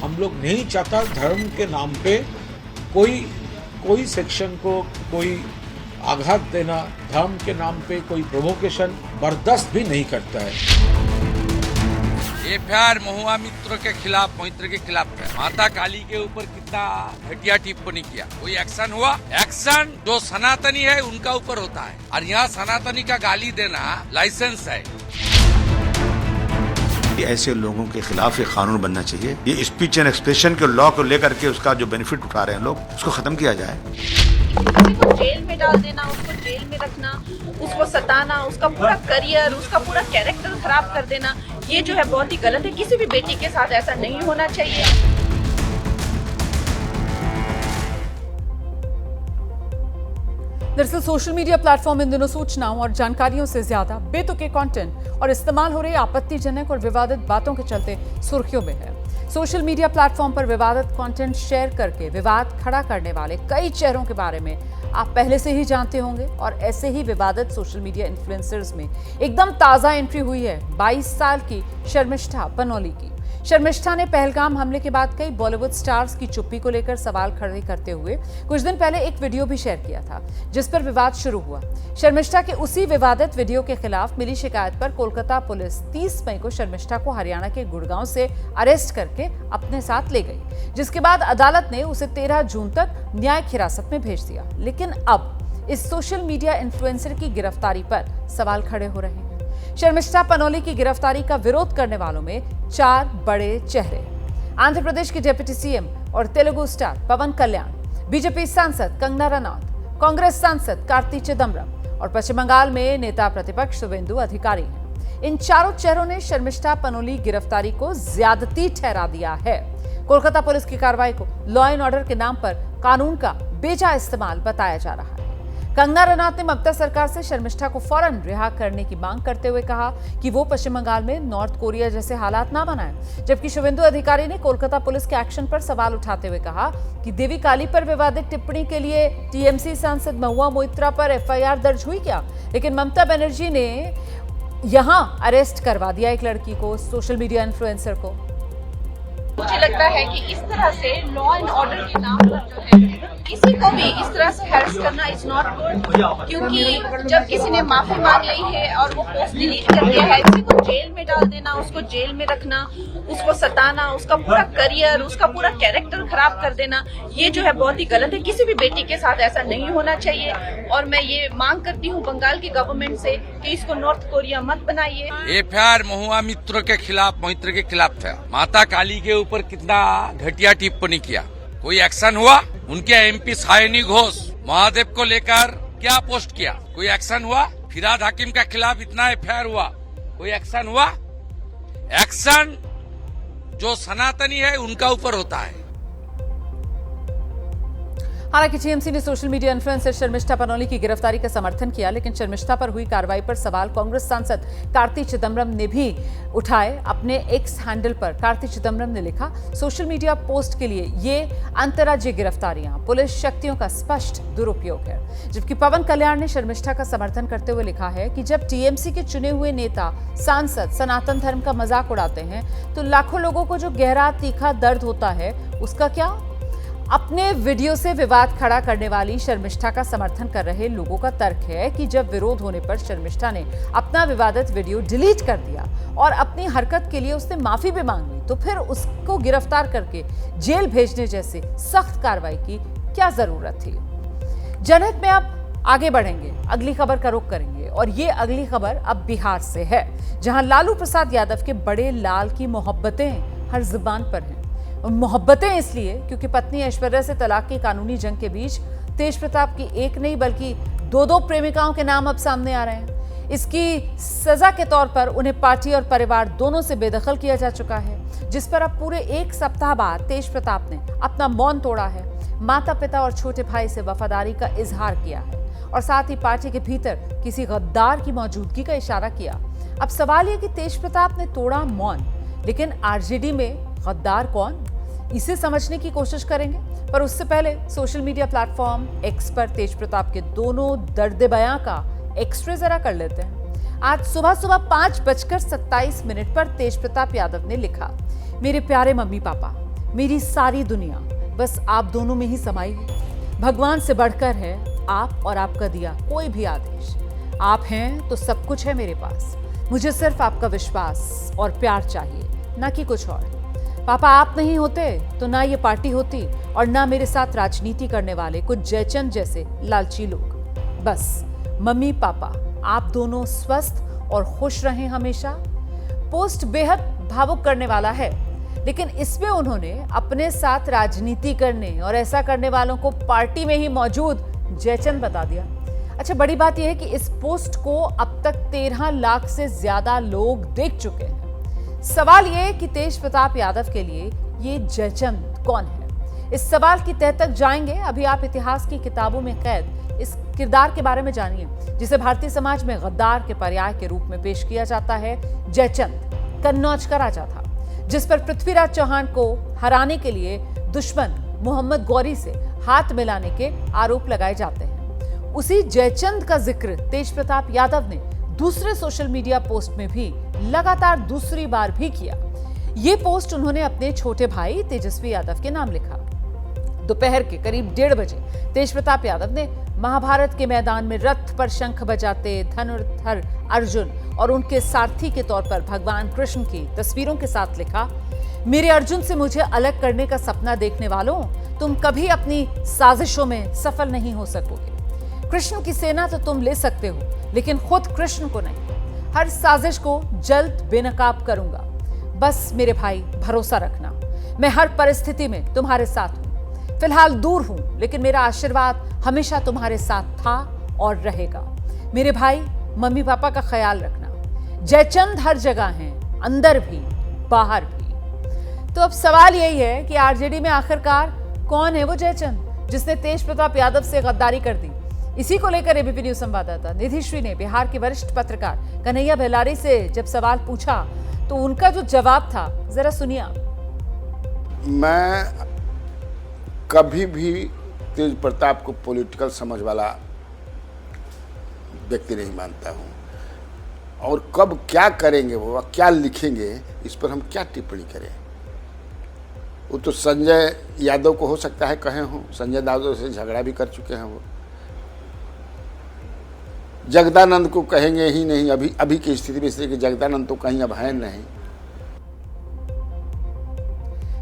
हम लोग नहीं चाहता धर्म के नाम पे कोई सेक्शन को कोई आघात देना, धर्म के नाम पे कोई प्रोवोकेशन बर्दाश्त भी नहीं करता है। एफआईआर महुआ मित्र के खिलाफ, मैत्र के खिलाफ है। माता काली के ऊपर कितना घटिया टिप्पणी किया, कोई एक्शन हुआ? एक्शन जो सनातनी है उनका ऊपर होता है, और यहाँ सनातनी का गाली देना लाइसेंस है। ऐसे लोगों के खिलाफ एक कानून बनना चाहिए। ये स्पीच एंड एक्सप्रेशन के लॉ को लेकर के उसका जो बेनिफिट उठा रहे हैं लोग, उसको खत्म किया जाए। किसी को जेल में डाल देना, उसको जेल में रखना, उसको सताना, उसका पूरा करियर, उसका पूरा कैरेक्टर खराब कर देना, ये जो है बहुत ही गलत है। किसी भी बेटी के साथ ऐसा नहीं होना चाहिए। दरअसल सोशल मीडिया प्लेटफॉर्म इन दिनों सूचनाओं और जानकारियों से ज्यादा बेतुके कंटेंट और इस्तेमाल हो रही आपत्तिजनक और विवादित बातों के चलते सुर्खियों में है। सोशल मीडिया प्लेटफॉर्म पर विवादित कंटेंट शेयर करके विवाद खड़ा करने वाले कई चेहरों के बारे में आप पहले से ही जानते होंगे और ऐसे ही विवादित सोशल मीडिया इन्फ्लुएंसर्स में एकदम ताजा एंट्री हुई है 22 साल की शर्मिष्ठा पनोली की। शर्मिष्ठा ने पहलगाम हमले के बाद कई बॉलीवुड स्टार्स की चुप्पी को लेकर सवाल खड़े करते हुए कुछ दिन पहले एक वीडियो भी शेयर किया था जिस पर विवाद शुरू हुआ। शर्मिष्ठा के उसी विवादित वीडियो के खिलाफ मिली शिकायत पर कोलकाता पुलिस 30 मई को शर्मिष्ठा को हरियाणा के गुड़गांव से अरेस्ट करके अपने साथ ले गई, जिसके बाद अदालत ने उसे 13 जून तक न्यायिक हिरासत में भेज दिया। लेकिन अब इस सोशल मीडिया इन्फ्लुएंसर की गिरफ्तारी पर सवाल खड़े हो रहे हैं। शर्मिष्ठा पनोली की गिरफ्तारी का विरोध करने वालों में 4 बड़े चेहरे, आंध्र प्रदेश के डिप्टी सीएम और तेलुगु स्टार पवन कल्याण, बीजेपी सांसद कंगना रनौत, कांग्रेस सांसद कार्ति चिदम्बरम और पश्चिम बंगाल में नेता प्रतिपक्ष शुवेंदु अधिकारी हैं। इन चारों चेहरों ने शर्मिष्ठा पनोली गिरफ्तारी को ज्यादती ठहरा दिया है। कोलकाता पुलिस की कार्रवाई को लॉ एंड ऑर्डर के नाम पर कानून का बेजा इस्तेमाल बताया जा रहा है। कंगना रनौत ने ममता सरकार से शर्मिष्ठा को फौरन रिहा करने की मांग करते हुए कहा कि वो पश्चिम बंगाल में नॉर्थ कोरिया जैसे हालात ना बनाएं, जबकि शुवेंदु अधिकारी ने कोलकाता पुलिस के एक्शन पर सवाल उठाते हुए कहा कि देवी काली पर विवादित टिप्पणी के लिए टीएमसी सांसद महुआ मोइत्रा पर एफआईआर दर्ज हुई क्या, लेकिन ममता बनर्जी ने यहां अरेस्ट करवा दिया एक लड़की को, सोशल मीडिया इन्फ्लुएंसर को। मुझे लगता है कि इस तरह से लॉ एंड ऑर्डर के नाम पर जो है किसी को भी इस तरह से हैरेस करना इज नॉट गुड, क्योंकि जब किसी ने माफी मांग ली है और वो पोस्ट डिलीट कर दिया है, किसी को जेल में डाल देना, उसको जेल में रखना, उसको सताना, उसका पूरा करियर, उसका पूरा कैरेक्टर खराब कर देना, ये जो है बहुत ही गलत है। किसी भी बेटी के साथ ऐसा नहीं होना चाहिए और मैं ये मांग करती हूँ बंगाल की गवर्नमेंट से कि इसको नॉर्थ कोरिया मत बनाइए। एफआईआर महुआ मित्र के खिलाफ था। माता काली के ऊपर कितना घटिया टिप्पणी किया, कोई एक्शन हुआ? उनके एमपी सायनी घोष महादेव को लेकर क्या पोस्ट किया, कोई एक्शन हुआ? फिराद हाकिम के खिलाफ इतना एफआईआर हुआ, कोई एक्शन हुआ? एक्शन जो सनातनी है उनका ऊपर होता है। हालांकि टीएमसी ने social media influencer Sharmistha Panoli की गिरफ्तारी का समर्थन किया, लेकिन शर्मिष्ठा पर हुई कार्रवाई पर सवाल कांग्रेस सांसद कार्ति चिदम्बरम ने भी उठाए। अपने एक्स हैंडल पर कार्ति चिदम्बरम ने लिखा, सोशल मीडिया पोस्ट के लिए ये अंतर्राज्यीय गिरफ्तारियां पुलिस शक्तियों का स्पष्ट दुरुपयोग है। जबकि पवन कल्याण ने शर्मिष्ठा का समर्थन करते हुए लिखा है कि जब टीएमसी के चुने हुए नेता सांसद सनातन धर्म का मजाक उड़ाते हैं तो लाखों लोगों को जो गहरा तीखा दर्द होता है उसका क्या। अपने वीडियो से विवाद खड़ा करने वाली शर्मिष्ठा का समर्थन कर रहे लोगों का तर्क है कि जब विरोध होने पर शर्मिष्ठा ने अपना विवादित वीडियो डिलीट कर दिया और अपनी हरकत के लिए उसने माफी भी मांग ली, तो फिर उसको गिरफ्तार करके जेल भेजने जैसे सख्त कार्रवाई की क्या जरूरत थी। जनहित में अब आगे बढ़ेंगे, अगली खबर का रुख करेंगे और ये अगली खबर अब बिहार से है, जहां लालू प्रसाद यादव के बड़े लाल की मोहब्बतें हर जुबान पर हैं। मोहब्बतें इसलिए क्योंकि पत्नी ऐश्वर्या से तलाक की कानूनी जंग के बीच तेज प्रताप की एक नहीं बल्कि 2 प्रेमिकाओं के नाम अब सामने आ रहे हैं। इसकी सजा के तौर पर उन्हें पार्टी और परिवार दोनों से बेदखल किया जा चुका है, जिस पर अब पूरे 1 सप्ताह बाद तेज प्रताप ने अपना मौन तोड़ा है, माता पिता और छोटे भाई से वफादारी का इजहार किया है और साथ ही पार्टी के भीतर किसी गद्दार की मौजूदगी का इशारा किया। अब सवाल यह कि तेज प्रताप ने तोड़ा मौन, लेकिन आरजेडी में गद्दार कौन, इसे समझने की कोशिश करेंगे। पर उससे पहले सोशल मीडिया प्लेटफॉर्म एक्स पर तेज प्रताप के दोनों दर्द बयां का एक्सरे जरा कर लेते हैं। आज सुबह 5:27 पर तेज प्रताप यादव ने लिखा, मेरे प्यारे मम्मी पापा, मेरी सारी दुनिया बस आप दोनों में ही समाई है। भगवान से बढ़कर है आप और आपका दिया कोई भी आदेश। आप हैं तो सब कुछ है मेरे पास, मुझे सिर्फ आपका विश्वास और प्यार चाहिए, ना कि कुछ और। पापा आप नहीं होते तो ना ये पार्टी होती और ना मेरे साथ राजनीति करने वाले कुछ जयचंद जैसे लालची लोग। बस मम्मी पापा आप दोनों स्वस्थ और खुश रहें हमेशा। पोस्ट बेहद भावुक करने वाला है, लेकिन इसमें उन्होंने अपने साथ राजनीति करने और ऐसा करने वालों को पार्टी में ही मौजूद जयचंद बता दिया। अच्छा, बड़ी बात यह है कि इस पोस्ट को अब तक 13 लाख से ज्यादा लोग देख चुके हैं। सवाल ये है कि तेज प्रताप यादव के लिए ये जयचंद कौन है। इस सवाल की तह तक जाएंगे। अभी आप इतिहास की किताबों में कैद इस किरदार के बारे में जानिए, जिसे भारतीय समाज में गद्दार के पर्याय के रूप में पेश किया जाता है। जयचंद कन्नौज का राजा था, जिस पर पृथ्वीराज चौहान को हराने के लिए दुश्मन मोहम्मद गौरी से हाथ मिलाने के आरोप लगाए जाते हैं। उसी जयचंद का जिक्र तेज प्रताप यादव ने दूसरे सोशल मीडिया पोस्ट में भी लगातार दूसरी बार भी किया। ये पोस्ट उन्होंने अपने छोटे भाई तेजस्वी यादव के नाम लिखा। दोपहर के करीब 1:30 बजे तेज प्रताप यादव ने महाभारत के मैदान में रथ पर शंख बजाते धनुर्धर अर्जुन और उनके सारथी के तौर पर भगवान कृष्ण की तस्वीरों के साथ लिखा, मेरे अर्जुन से मुझे अलग करने का सपना देखने वालों, तुम कभी अपनी साजिशों में सफल नहीं हो सकोगे। कृष्ण की सेना तो तुम ले सकते हो, लेकिन खुद कृष्ण को नहीं। हर साजिश को जल्द बेनकाब करूंगा। बस मेरे भाई भरोसा रखना, मैं हर परिस्थिति में तुम्हारे साथ हूं। फिलहाल दूर हूं, लेकिन मेरा आशीर्वाद हमेशा तुम्हारे साथ था और रहेगा। मेरे भाई मम्मी पापा का ख्याल रखना। जयचंद हर जगह हैं, अंदर भी बाहर भी। तो अब सवाल यही है कि आरजेडी में आखिरकार कौन है वो जयचंद जिसने तेज प्रताप यादव से गद्दारी कर दी। इसी को लेकर एबीपी न्यूज संवाददाता निधि श्री ने बिहार के वरिष्ठ पत्रकार कन्हैया बेलारी से जब सवाल पूछा तो उनका जो जवाब था, जरा सुनिए आप। मैं कभी भी तेज प्रताप को पॉलिटिकल समझ वाला व्यक्ति नहीं मानता हूं, और कब क्या करेंगे वो, क्या लिखेंगे, इस पर हम क्या टिप्पणी करें। वो तो संजय यादव को हो सकता है कहे हों, संजय यादव से झगड़ा भी कर चुके हैं वो। जगदानंद को कहेंगे ही नहीं अभी की स्थिति में, इसलिए कि जगदानंद तो कहीं अब है नहीं।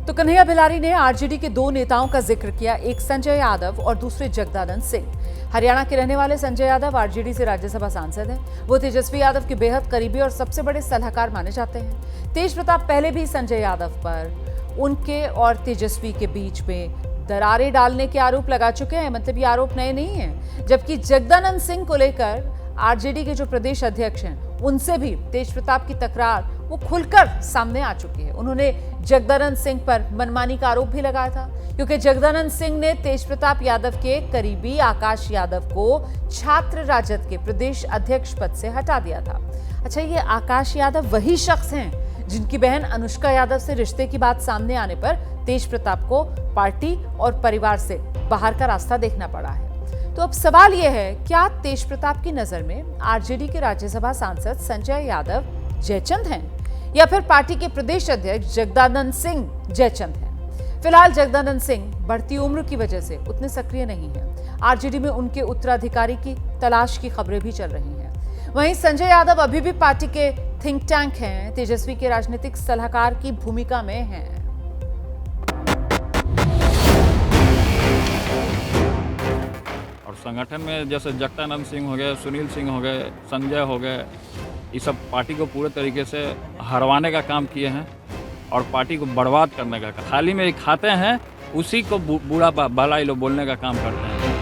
तो कन्हैया बेलारी ने आरजेडी के 2 नेताओं का जिक्र किया, एक संजय यादव और दूसरे जगदानंद सिंह। हरियाणा के रहने वाले संजय यादव आरजेडी से राज्यसभा सांसद हैं। वो तेजस्वी यादव के बेहद करीबी और सबसे बड़े सलाहकार माने जाते हैं। तेज प्रताप पहले भी संजय यादव पर उनके और तेजस्वी के बीच में दरारें डालने के आरोप लगा चुके हैं, मतलब ये आरोप नए नहीं हैं। जबकि जगदानंद सिंह को लेकर आरजेडी के जो प्रदेश अध्यक्ष हैं, उनसे भी तेज प्रताप की तकरार वो खुलकर सामने आ चुकी है। उन्होंने जगदानंद सिंह पर मनमानी का आरोप भी लगाया था, क्योंकि जगदानंद सिंह ने तेज प्रताप यादव के करीबी आकाश यादव को छात्र राजद के प्रदेश अध्यक्ष पद से हटा दिया था। अच्छा, ये आकाश यादव वही शख्स हैं जिनकी बहन अनुष्का यादव से रिश्ते की बात सामने आने पर तेज प्रताप को पार्टी और परिवार से बाहर का रास्ता देखना पड़ा है। तो अब सवाल यह है, क्या तेज प्रताप की नजर में आरजेडी के राज्यसभा सांसद संजय यादव जयचंद हैं, या फिर पार्टी के प्रदेश अध्यक्ष जगदानंद सिंह जयचंद हैं? फिलहाल जगदानंद सिंह बढ़ती उम्र की वजह से उतने सक्रिय नहीं हैं। आरजेडी में उनके उत्तराधिकारी की तलाश की खबरें भी चल रही हैं। वहीं संजय यादव अभी भी पार्टी के थिंक टैंक हैं, तेजस्वी के राजनीतिक सलाहकार की भूमिका में हैं। और संगठन में जैसे जगदानंद सिंह हो गए, सुनील सिंह हो गए, संजय हो गए, ये सब पार्टी को पूरे तरीके से हरवाने का काम किए हैं और पार्टी को बर्बाद करने का काम। थाली में खाते हैं, उसी को बुरा भलाई लोग बोलने का काम करते हैं।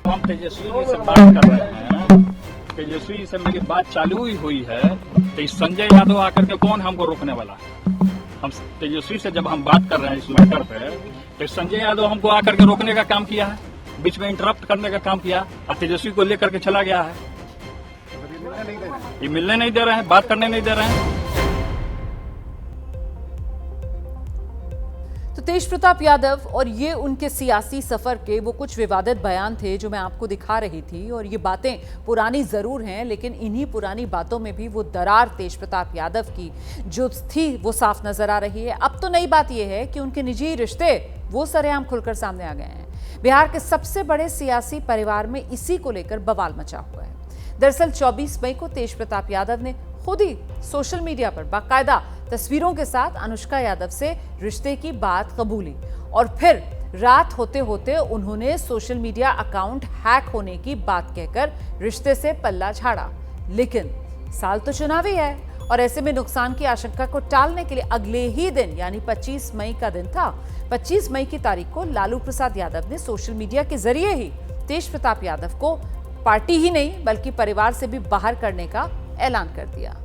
हम तेजस्वी जी से बात कर रहे हैं, तेजस्वी जी से मेरी बात चालू ही हुई है, तो इस संजय यादव आकर के कौन हमको रोकने वाला है? हम तेजस्वी से जब हम बात कर रहे हैं इस मैटर पे, तो संजय यादव हमको आकर के रोकने का काम किया है, बीच में इंटरप्ट करने का काम किया और तेजस्वी को लेकर के चला गया है। ये मिलने नहीं दे रहे हैं, बात करने नहीं दे रहे हैं। तो तेज प्रताप यादव और ये उनके सियासी सफर के वो कुछ विवादित बयान थे जो मैं आपको दिखा रही थी, और ये बातें पुरानी जरूर हैं, लेकिन इन्हीं पुरानी बातों में भी वो दरार तेज प्रताप यादव की जो थी वो साफ नजर आ रही है। अब तो नई बात यह है कि उनके निजी रिश्ते वो सरेआम खुलकर सामने आ गए हैं। बिहार के सबसे बड़े सियासी परिवार में इसी को लेकर बवाल मचा हुआ है। दरअसल 24 मई को तेज प्रताप यादव ने खुद ही सोशल मीडिया पर बाकायदा तस्वीरों के साथ अनुष्का यादव से रिश्ते की बात कबूली, और फिर रात होते होते उन्होंने सोशल मीडिया अकाउंट हैक होने की बात कहकर रिश्ते से पल्ला झाड़ा। लेकिन साल तो चुनावी है, और ऐसे में नुकसान की आशंका को टालने के लिए अगले ही दिन यानी 25 मई का दिन था, 25 मई की तारीख को लालू प्रसाद यादव ने सोशल मीडिया के जरिए ही तेज प्रताप यादव को पार्टी ही नहीं बल्कि परिवार से भी बाहर करने का ऐलान कर दिया।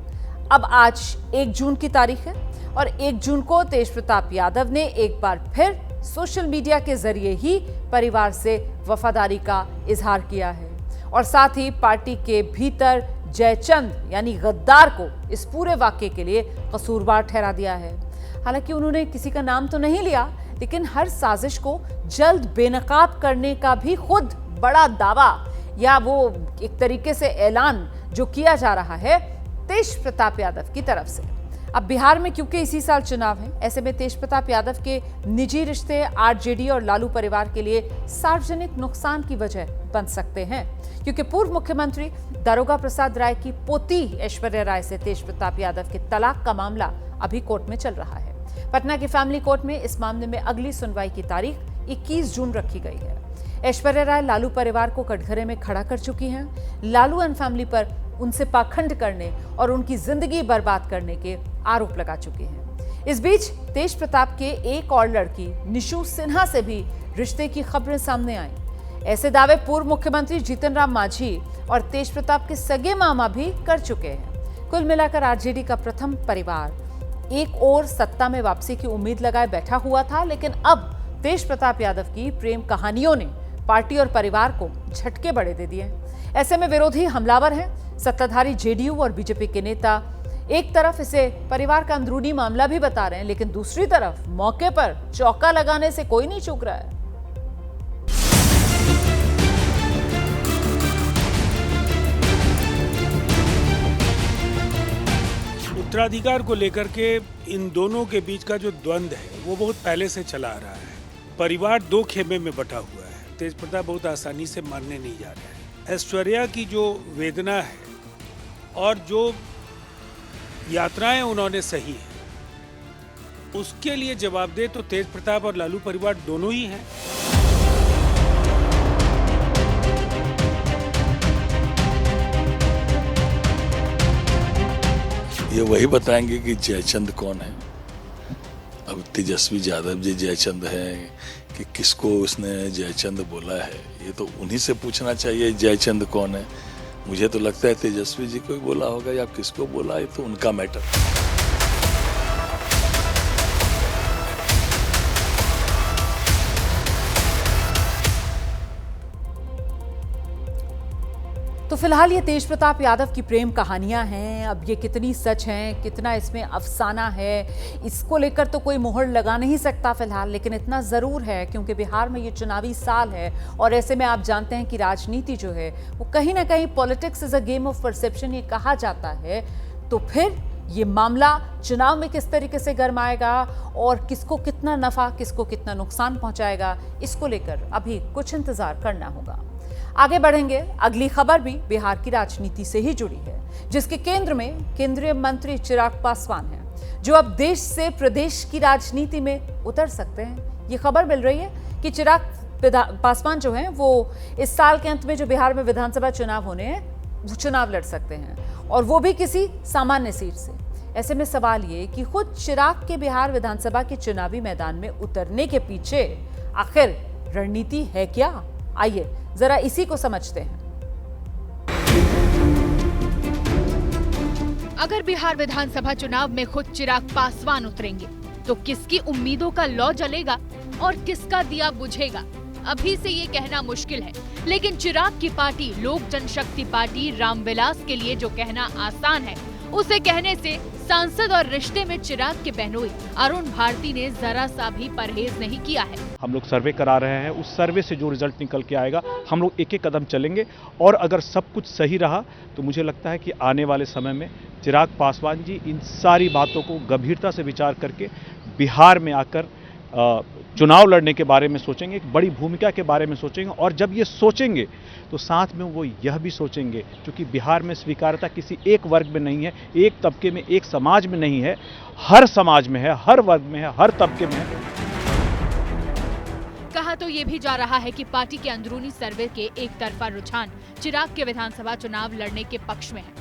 अब आज 1 जून की तारीख है और 1 जून को तेज प्रताप यादव ने एक बार फिर सोशल मीडिया के जरिए ही परिवार से वफादारी का इजहार किया है और साथ ही पार्टी के भीतर जयचंद यानी गद्दार को इस पूरे वाकये के लिए कसूरवार ठहरा दिया है। हालांकि उन्होंने किसी का नाम तो नहीं लिया, लेकिन हर साजिश को जल्द बेनकाब करने का भी खुद बड़ा दावा या वो एक तरीके से ऐलान जो किया जा रहा है तेज प्रताप यादव की तरफ से। अब बिहार में क्योंकि इसी साल चुनाव है, ऐसे में तेज प्रताप यादव के निजी रिश्ते आरजेडी और लालू परिवार के लिए सार्वजनिक नुकसान की वजह बन सकते हैं, क्योंकि पूर्व मुख्यमंत्री दारोगा प्रसाद राय की पोती ऐश्वर्या राय से तेज प्रताप यादव के तलाक का मामला अभी कोर्ट में चल रहा है। पटना की फैमिली कोर्ट में इस मामले में अगली सुनवाई की तारीख 21 जून रखी गई है। ऐश्वर्या राय लालू परिवार को कटघरे में खड़ा कर चुकी हैं। लालू एंड फैमिली पर उनसे पाखंड करने और उनकी जिंदगी बर्बाद करने के आरोप लगा चुकी हैं। इस बीच तेज प्रताप के एक और लड़की निशु सिन्हा से भी रिश्ते की खबरें सामने आई। ऐसे दावे पूर्व मुख्यमंत्री जीतन राम मांझी और तेज प्रताप के सगे मामा भी कर चुके हैं। कुल मिलाकर आरजेडी का प्रथम परिवार एक और सत्ता में वापसी की उम्मीद लगाए बैठा हुआ था, लेकिन अब तेज प्रताप यादव की प्रेम कहानियों ने पार्टी और परिवार को झटके बड़े दे दिए। ऐसे में विरोधी हमलावर हैं। सत्ताधारी जेडीयू और बीजेपी के नेता एक तरफ इसे परिवार का अंदरूनी मामला भी बता रहे हैं, लेकिन दूसरी तरफ मौके पर चौका लगाने से कोई नहीं चूक रहा है। उत्तराधिकार को लेकर के इन दोनों के बीच का जो द्वंद्व है वो बहुत पहले से चला आ रहा है। परिवार 2 खेमे में बटा हुआ है। तेज प्रताप बहुत आसानी से मानने नहीं जा रहे हैं। ऐश्वर्या की जो वेदना है और जो यात्राएं उन्होंने सही है, उसके लिए जवाब दे तो तेज प्रताप और लालू परिवार दोनों ही हैं। ये वही बताएंगे कि जयचंद कौन है। अब तेजस्वी यादव जी जयचंद है कि किसको उसने जयचंद बोला है, ये तो उन्हीं से पूछना चाहिए जयचंद कौन है। मुझे तो लगता है तेजस्वी जी को ही बोला होगा या किसको बोला, ये तो उनका मैटर। तो फिलहाल ये तेज प्रताप यादव की प्रेम कहानियां हैं। अब ये कितनी सच हैं, कितना इसमें अफसाना है, इसको लेकर तो कोई मोहर लगा नहीं सकता फिलहाल, लेकिन इतना ज़रूर है क्योंकि बिहार में ये चुनावी साल है और ऐसे में आप जानते हैं कि राजनीति जो है वो कहीं ना कहीं politics is a game of perception ये कहा जाता है। तो फिर ये मामला चुनाव में किस तरीके से गरमाएगा और किसको कितना नफा, किसको कितना नुकसान पहुंचाएगा, इसको लेकर अभी कुछ इंतजार करना होगा। आगे बढ़ेंगे। अगली खबर भी बिहार की राजनीति से ही जुड़ी है, जिसके केंद्र में केंद्रीय मंत्री चिराग पासवान हैं, जो अब देश से प्रदेश की राजनीति में उतर सकते हैं। ये खबर मिल रही है कि चिराग पासवान जो हैं वो इस साल के अंत में जो बिहार में विधानसभा चुनाव होने हैं वो चुनाव लड़ सकते हैं, और वो भी किसी सामान्य सीट से। ऐसे में सवाल ये कि खुद चिराग के बिहार विधानसभा के चुनावी मैदान में उतरने के पीछे आखिर रणनीति है क्या? आइए जरा इसी को समझते हैं। अगर बिहार विधानसभा चुनाव में खुद चिराग पासवान उतरेंगे तो किसकी उम्मीदों का लौ जलेगा और किसका दिया बुझेगा, अभी से ये कहना मुश्किल है। लेकिन चिराग की पार्टी लोक जनशक्ति पार्टी रामविलास के लिए जो कहना आसान है, उसे कहने से सांसद और रिश्ते में चिराग के बहनोई अरुण भारती ने जरा सा भी परहेज नहीं किया है। हम लोग सर्वे करा रहे हैं, उस सर्वे से जो रिजल्ट निकल के आएगा हम लोग एक एक कदम चलेंगे, और अगर सब कुछ सही रहा तो मुझे लगता है कि आने वाले समय में चिराग पासवान जी इन सारी बातों को गंभीरता से विचार करके बिहार में आकर चुनाव लड़ने के बारे में सोचेंगे, एक बड़ी भूमिका के बारे में सोचेंगे। और जब ये सोचेंगे तो साथ में वो यह भी सोचेंगे, क्योंकि बिहार में स्वीकार्यता किसी एक वर्ग में नहीं है, एक तबके में, एक समाज में नहीं है, हर समाज में है, हर वर्ग में है, हर तबके में है। कहा तो ये भी जा रहा है कि पार्टी के अंदरूनी सर्वे के एक तरफा रुझान चिराग के विधानसभा चुनाव लड़ने के पक्ष में है।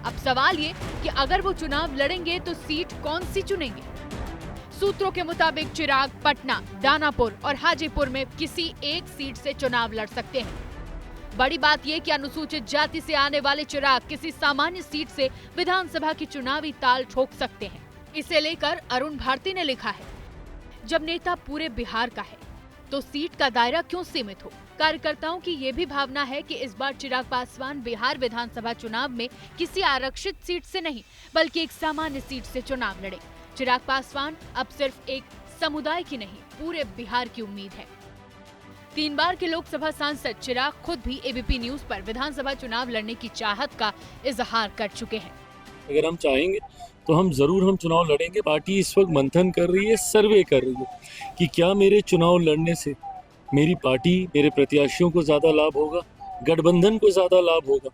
अब सवाल ये कि अगर वो चुनाव लड़ेंगे तो सीट कौन सी चुनेंगे? सूत्रों के मुताबिक चिराग पटना, दानापुर और हाजीपुर में किसी एक सीट से चुनाव लड़ सकते हैं। बड़ी बात ये कि अनुसूचित जाति से आने वाले चिराग किसी सामान्य सीट से विधानसभा की चुनावी ताल ठोक सकते हैं। इसे लेकर अरुण भारती ने लिखा है, जब नेता पूरे बिहार का है तो सीट का दायरा क्यों सीमित हो। कार्यकर्ताओं की ये भी भावना है कि इस बार चिराग पासवान बिहार विधानसभा चुनाव में किसी आरक्षित सीट से नहीं बल्कि एक सामान्य सीट से चुनाव लड़े। चिराग पासवान अब सिर्फ एक समुदाय की नहीं पूरे बिहार की उम्मीद है। 3 बार के लोकसभा सांसद चिराग खुद भी एबीपी न्यूज पर विधानसभा चुनाव लड़ने की चाहत का इजहार कर चुके हैं। अगर हम चाहेंगे तो हम जरूर चुनाव लड़ेंगे। पार्टी इस वक्त मंथन कर रही है, सर्वे कर रही है कि क्या मेरे चुनाव लड़ने से मेरी पार्टी, मेरे प्रत्याशियों को ज्यादा लाभ होगा, गठबंधन को ज्यादा लाभ होगा।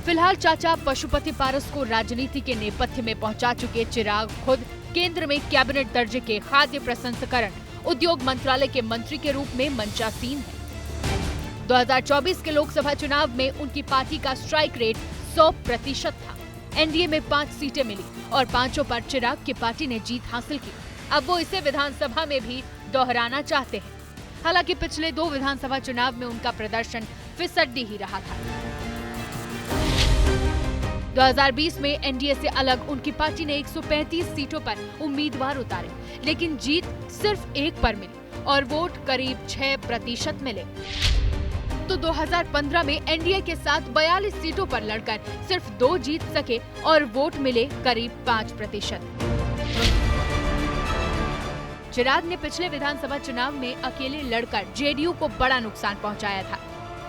फिलहाल चाचा पशुपति पारस को राजनीति के नेपथ्य में पहुंचा चुके चिराग खुद केंद्र में कैबिनेट दर्जे के खाद्य प्रसंस्करण उद्योग मंत्रालय के मंत्री के रूप में मंचासीन है। 2024 के लोकसभा चुनाव में उनकी पार्टी का स्ट्राइक रेट 100% था। एनडीए में 5 सीटें मिली और 5 पर चिराग की पार्टी ने जीत हासिल की। अब वो इसे विधानसभा में भी दोहराना चाहते हैं। हालांकि पिछले 2 विधानसभा चुनाव में उनका प्रदर्शन फिसड्डी ही रहा था। 2020 में एनडीए से अलग उनकी पार्टी ने 135 सीटों पर उम्मीदवार उतारे, लेकिन जीत सिर्फ 1 पर मिली और वोट करीब 6% मिले। तो 2015 में एनडीए के साथ 42 सीटों पर लड़कर सिर्फ 2 जीत सके और वोट मिले करीब 5%। चिराग ने पिछले विधानसभा चुनाव में अकेले लड़कर जेडीयू को बड़ा नुकसान पहुंचाया था।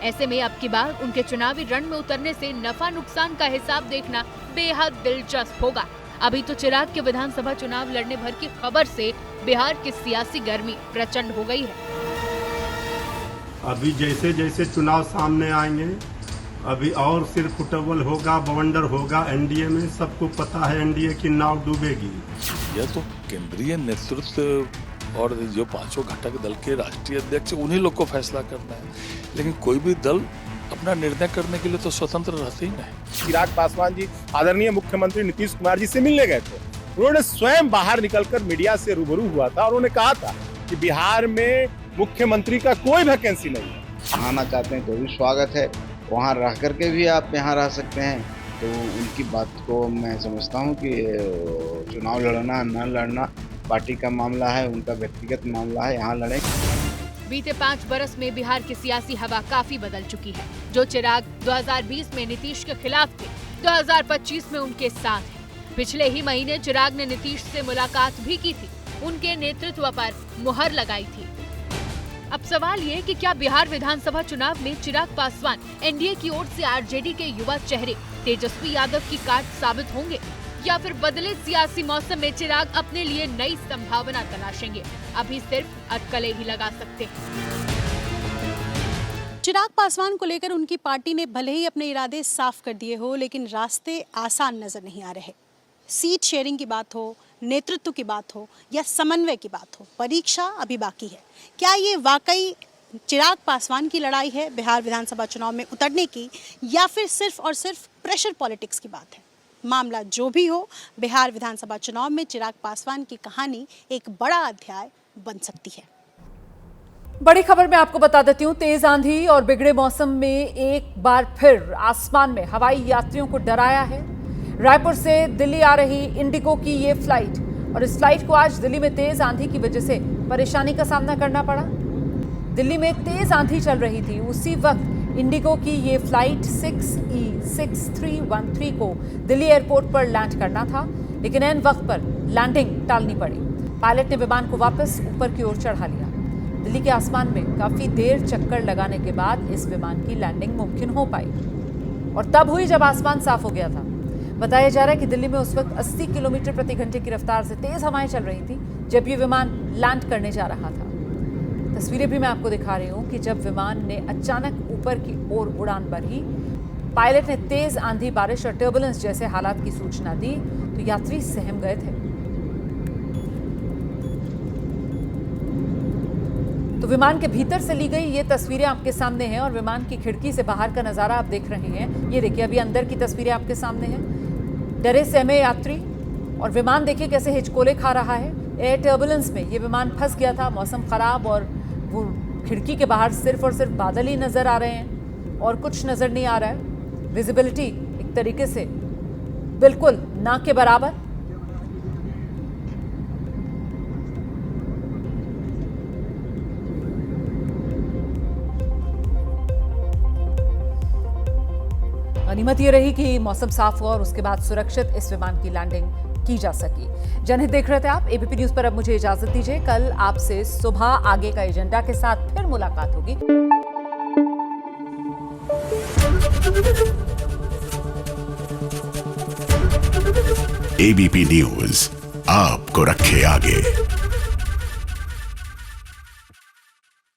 ऐसे में अब की बार उनके चुनावी रण में उतरने से नफा नुकसान का हिसाब देखना बेहद दिलचस्प होगा। अभी तो चिराग के विधानसभा चुनाव लड़ने भर की खबर से बिहार की सियासी गर्मी प्रचंड हो गई है। अभी जैसे जैसे चुनाव सामने आएंगे, अभी और सिर फुटबॉल होगा, बवंडर होगा एनडीए में। सबको पता है एनडीए की नाव डूबेगी। यह तो केंद्रीय नेतृत्व और जो 5 घटक दल के राष्ट्रीय अध्यक्ष उन्हीं लोग को फैसला करना है, लेकिन कोई भी दल अपना निर्णय करने के लिए तो स्वतंत्र रहते ही नहीं। चिराग पासवान जी आदरणीय मुख्यमंत्री नीतीश कुमार जी से मिलने गए थे। उन्होंने स्वयं बाहर निकलकर मीडिया से रूबरू हुआ था और उन्होंने कहा था कि बिहार में मुख्यमंत्री का कोई वैकेंसी नहीं है। आना चाहते हैं तो भी स्वागत है, वहाँ रह करके भी आप यहाँ रह सकते हैं। तो उनकी बात को मैं समझता हूँ कि चुनाव लड़ना न लड़ना पार्टी का मामला है, उनका व्यक्तिगत मामला है, यहाँ लड़ें। बीते 5 बरस में बिहार की सियासी हवा काफी बदल चुकी है। जो चिराग 2020 में नीतीश के खिलाफ थे, 2025 में उनके साथ हैं। पिछले ही महीने चिराग ने नीतीश से मुलाकात भी की थी, उनके नेतृत्व पर मुहर लगाई थी। अब सवाल ये कि क्या बिहार विधानसभा चुनाव में चिराग पासवान एनडीए की ओर से आरजेडी के युवा चेहरे तेजस्वी यादव की काट साबित होंगे, या फिर बदले सियासी मौसम में चिराग अपने लिए नई संभावना तलाशेंगे? अभी सिर्फ अटकलें ही लगा सकते हैं। चिराग पासवान को लेकर उनकी पार्टी ने भले ही अपने इरादे साफ कर दिए हो, लेकिन रास्ते आसान नजर नहीं आ रहे। सीट शेयरिंग की बात हो, नेतृत्व की बात हो या समन्वय की बात हो, परीक्षा अभी बाकी है। क्या ये वाकई चिराग पासवान की लड़ाई है बिहार विधानसभा चुनाव में उतरने की, या फिर सिर्फ और सिर्फ प्रेशर पॉलिटिक्स की बात है? मामला जो भी हो, बिहार विधानसभा चुनाव में चिराग पासवान की कहानी एक बड़ा अध्याय बन सकती है। बड़ी खबर मैं आपको बता देती हूँ, तेज आंधी और बिगड़े मौसम में एक बार फिर आसमान में हवाई यात्रियों को डराया है। रायपुर से दिल्ली आ रही इंडिगो की ये फ्लाइट, और इस फ्लाइट को आज दिल्ली में तेज आंधी की वजह से परेशानी का सामना करना पड़ा। दिल्ली में तेज आंधी चल रही थी, उसी वक्त इंडिगो की ये फ्लाइट 6E6313 को दिल्ली एयरपोर्ट पर लैंड करना था, लेकिन ऐन वक्त पर लैंडिंग टालनी पड़ी। पायलट ने विमान को वापस ऊपर की ओर चढ़ा लिया। दिल्ली के आसमान में काफी देर चक्कर लगाने के बाद इस विमान की लैंडिंग मुमकिन हो पाई, और तब हुई जब आसमान साफ हो गया था। बताया जा रहा है कि दिल्ली में उस वक्त 80 किलोमीटर प्रति घंटे की रफ्तार से तेज हवाएं चल रही थी जब ये विमान लैंड करने जा रहा था। तस्वीरें भी मैं आपको दिखा रही हूँ कि जब विमान ने अचानक ऊपर की ओर उड़ान भरी, पायलट ने तेज आंधी, बारिश और टर्बुलेंस जैसे हालात की सूचना दी तो यात्री सहम गए थे। तो विमान के भीतर से ली गई ये तस्वीरें आपके सामने हैं, और विमान की खिड़की से बाहर का नजारा आप देख रहे हैं। ये देखिए, अभी अंदर की तस्वीरें आपके सामने हैं। डरे सहमे यात्री, और विमान देखिए कैसे हिचकोले खा रहा है। एयर टर्बुलेंस में ये विमान फंस गया था, मौसम खराब और वो खिड़की के बाहर सिर्फ और सिर्फ बादल ही नजर आ रहे हैं और कुछ नजर नहीं आ रहा है। विजिबिलिटी एक तरीके से बिल्कुल ना के बराबर। गनीमत ये रही कि मौसम साफ हुआ और उसके बाद सुरक्षित इस विमान की लैंडिंग की जा सकी। जनहित देख रहे थे आप एबीपी न्यूज पर। अब मुझे इजाजत दीजिए, कल आपसे सुबह आगे का एजेंडा के साथ फिर मुलाकात होगी। एबीपी न्यूज आपको रखे आगे।